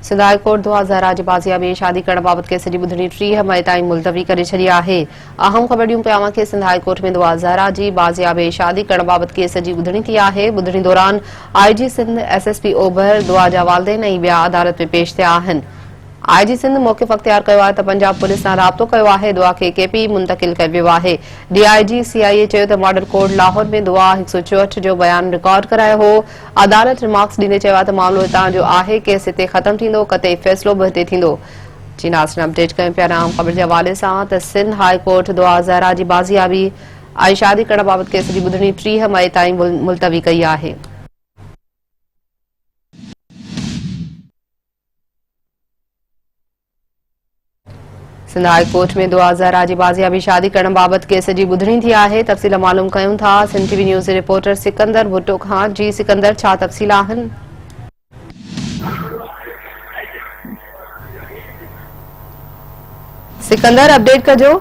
Sindh high court दुआ ज़हरा जी बाज़ियाबी शादी करण बाबत केस जी ॿुधणी 30 मई ताईं मुलतवी करे छॾी आहे। अहम ख़बर ॾियूं पिया कि सिंध हाई कोर्ट में दुआ ज़हरा जी बाज़ियाबी शादी करण बाबत केस जी ॿुधणी थी आहे। ॿुधणी दौरान IG सिंध SSP ओभर दुआ जा वालिदैन ऐं ॿिया अदालत में पेश थिया आहिनि। IG सिंध मौक़िफ़ अख़्तियार कयो आहे त पंजाब पुलिस सां राब्तो कयो आहे। दुआ खे KP मुंतक़िल कयो वियो आहे। DIG CIA चयो त मॉडल कोर्ट लाहौर में दुआ 164 जो बयान रिकॉर्ड करायो हो। अदालत रिमार्क्स ॾींदे चयो त मामलो हितां जो आहे, केस हिते ख़त्म थींदो, कतई फ़ैसिलो बि हिते थींदो। जी नाज़रीन, अपडेट कयूं पिया आम ख़बर जे हवाले सां त सिंध हाई कोर्ट दुआ ज़हरा जी बाज़ियाबी ऐं शादी करण बाबत केस जी ॿुधणी 30 मई ताईं मुलतवी कई आहे। सिंध हाई कोर्ट में दुआ ज़हरा जी बाज़ियाबी शादी करण बाबत केस जी ॿुधणी थी आहे। तफ़सील मालूम कयूं था सिंध TV न्यूज़ जे रिपोर्टर सिकंदर भुट्टो खां। जी सिकंदर, छा तफ़सील आहिनि? सिकंदर, अपडेट कजो।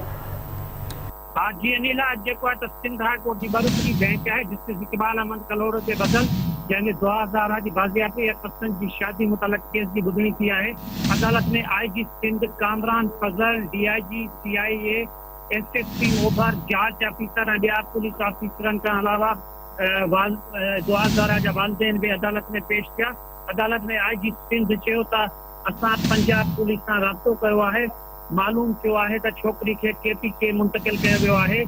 हाँ जी अनिला, जेको आहे सिंध हाई कोर्ट की बरूपरी बेंच है जस्टिस इकबाल अहमद कलोरो के बदल जैसे दुआ ज़हरा की बाज़ियाबी या पसंद की शादी मुतलक केस की ॿुधणी थी है। अदालत में IG सिंध कामरान फज़ल, DIG CIA SSP ओभर जांच ऑफिसर ऐं ॿिया पुलिस ऑफिसरनि खां अलावा दुआ ज़हरा जा वालिदैन भी अदालत में पेश थिया। अदालत में IG सिंध चयो त असां पंजाब पुलिस सां राब्तो कयो आहे। मालूम थियो आहे त छोकरी खे KP के मुंतकिल कयो वियो आहे।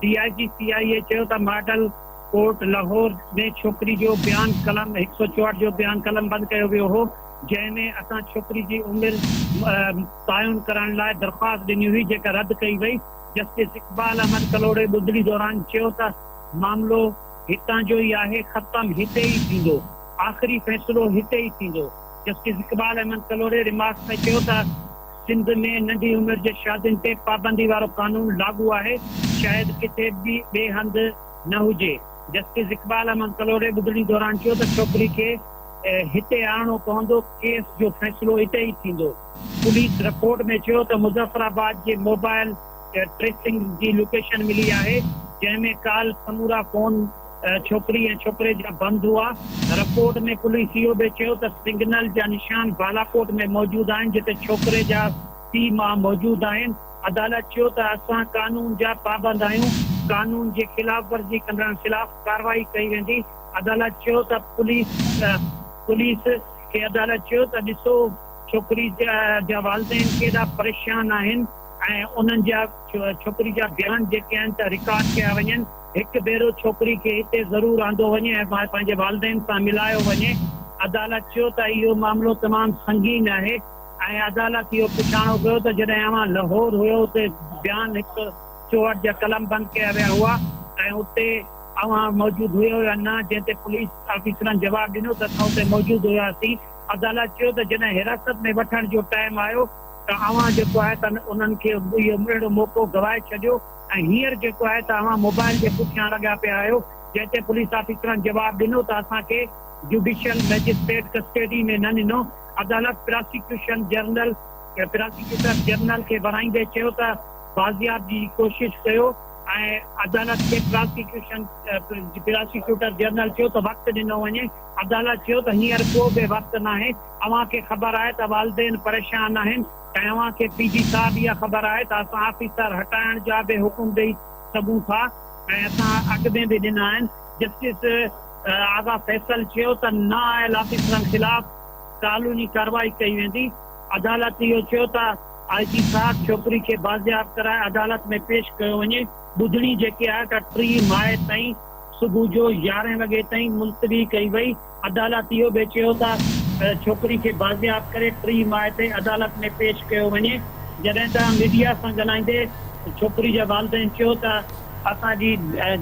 DIG CIA चयो त मॉडल कोर्ट लाहौर में छोकरी जो बयान कलम 164 जो बयान कलम बंद कयो वियो हो, जंहिंमें असां छोकरी जी उमिरि तयन करण लाइ दरख़्वास्त ॾिनी हुई, जेका रद्द कई वई। जस्टिस इकबाल अहमद कलोरे ॿुधणी दौरान चयो त मामलो हितां जो ई आहे, ख़त्म हिते ई थींदो, आख़िरी फ़ैसिलो हिते ई थींदो। जस्टिस इकबाल अहमद कलोरे रिमार्क्स में चयो त सिंध में नंढी उम्र जे शादियुनि ते पाबंदी वारो कानून लागू आहे, शायद किथे भी ॿिए हंधि न हुजे। जस्टिस इकबाल अहमद कलोरे ॿुधणी दौरान चयो त छोकरी खे हिते आणणो पवंदो, केस जो फ़ैसिलो हिते ई थींदो। पुलिस रिपोर्ट में चयो त मुज़फ़राबाद जे मोबाइल ट्रेसिंग जी लोकेशन मिली आहे, जंहिंमें काल समूरा फोन छोकरी ऐं छोकरे जा बंद हुआ। रिपोर्ट में पुलिस इहो बि चयो त सिग्नल जा निशान बालाकोट में मौजूद आहिनि, जिते छोकरे जा पीउ मां मौजूद आहिनि। अदालत चयो त असां कानून जा पाबंद आहियूं, कानून जे ख़िलाफ़ वर्जी कंदड़नि ख़िलाफ़ कार्रवाई कई वेंदी। अदालत चयो त पुलिस खे अदालत चयो त ॾिसो छोकरी जा वालिदैन केॾा परेशान आहिनि ऐं उन्हनि जा छोकरी जा बयान जेके आहिनि त रिकॉर्ड कया वञनि। हिकु भेरो छोकरी खे हिते ज़रूर आंदो वञे ऐं पंहिंजे वालिदैन सां मिलायो वञे। अदालत चयो त इहो मामलो तमामु संगीन आहे ऐं अदालत इहो पुछाणो कयो त जॾहिं अवां लाहौर हुयो उते बयान 164 जा कलम बंद कया विया हुआ ऐं उते अवां मौजूद हुयो या न, जंहिं ते पुलिस ऑफिसरनि जवाब ॾिनो त असां उते मौजूद हुआसीं। अदालत चयो त जॾहिं हिरासत में वठण जो टाइम आयो त अवां जेको आहे त उन्हनि खे इहो अहिड़ो मौक़ो गवाए छॾियो ऐं हींअर जेको आहे त अवां मोबाइल जे पुठियां लॻा पिया आहियो, जंहिं ते पुलिस ऑफिसरनि जवाब ॾिनो त असांखे जुडिशियल मैजिस्ट्रेट कस्टडी में न ॾिनो। अदालत प्रोसिक्यूटर जनरल खे वराईंदे चयो त बाज़ियाब जी कोशिश कयो ऐं अदालत खे प्रोसिक्यूटर जनरल चयो त वक़्तु ॾिनो वञे। अदालत चयो त हींअर को बि वक़्तु न आहे, अवां खे ख़बर आहे त वालिदैन परेशान आहिनि ऐं अवां खे PG साहब इहा ख़बर आहे त असां ऑफिसर हटाइण जा बि हुकुम ॾेई सघूं था ऐं असां अॻ में बि ॾिना आहिनि। जस्टिस आगा फैसल चयो त नाअहल ऑफिसरनि ख़िलाफ़ कानूनी कार्रवाई कई वेंदी। अदालत इहो चयो त IG साहब छोकरी खे बाज़ियाब कराए अदालत में पेश कयो वञे। ॿुधणी जेकी आहे त 3 मई ताईं सुबुह जो 11 वॻे ताईं मुलतवी कई वई। अदालत इहो बि चयो त छोकरी खे बाज़ियाब करे 3 मई ते अदालत में पेश कयो वञे। जॾहिं त मीडिया सां ॻाल्हाईंदे छोकरी जा वालिदैन चयो त असांजी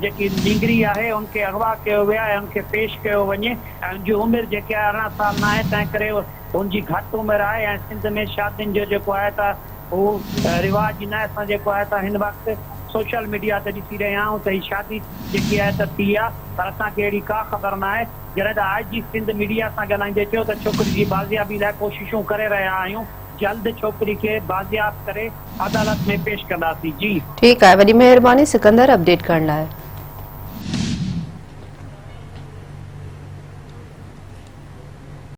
जेकी नींगरी आहे उनखे अगवा कयो वियो ऐं उनखे पेश कयो वञे ऐं उनजी उमिरि जेके 18 साल न आहे, तंहिं करे उनजी घटि उमिरि आहे ऐं सिंध में शादियुनि जो जेको आहे त हू रिवाज न आहे। असां जेको आहे त हिन वक़्तु सोशल मीडिया ते ॾिसी रहिया आहियूं त हीअ शादी जेकी आहे त थी आहे, पर असांखे अहिड़ी का ख़बर न आहे। जॾहिं त IG सिंध मीडिया सां ॻाल्हाईंदे चयो त छोकिरी जी बाज़ियाबी लाइ कोशिशूं करे रहिया आहियूं, जल्द छोकरी के बाज़ियाब करे अदालत में पेश कंदासीं। जी ठीक है, वॾी मेहरबानी सिकंदर अपडेट करण लाइ।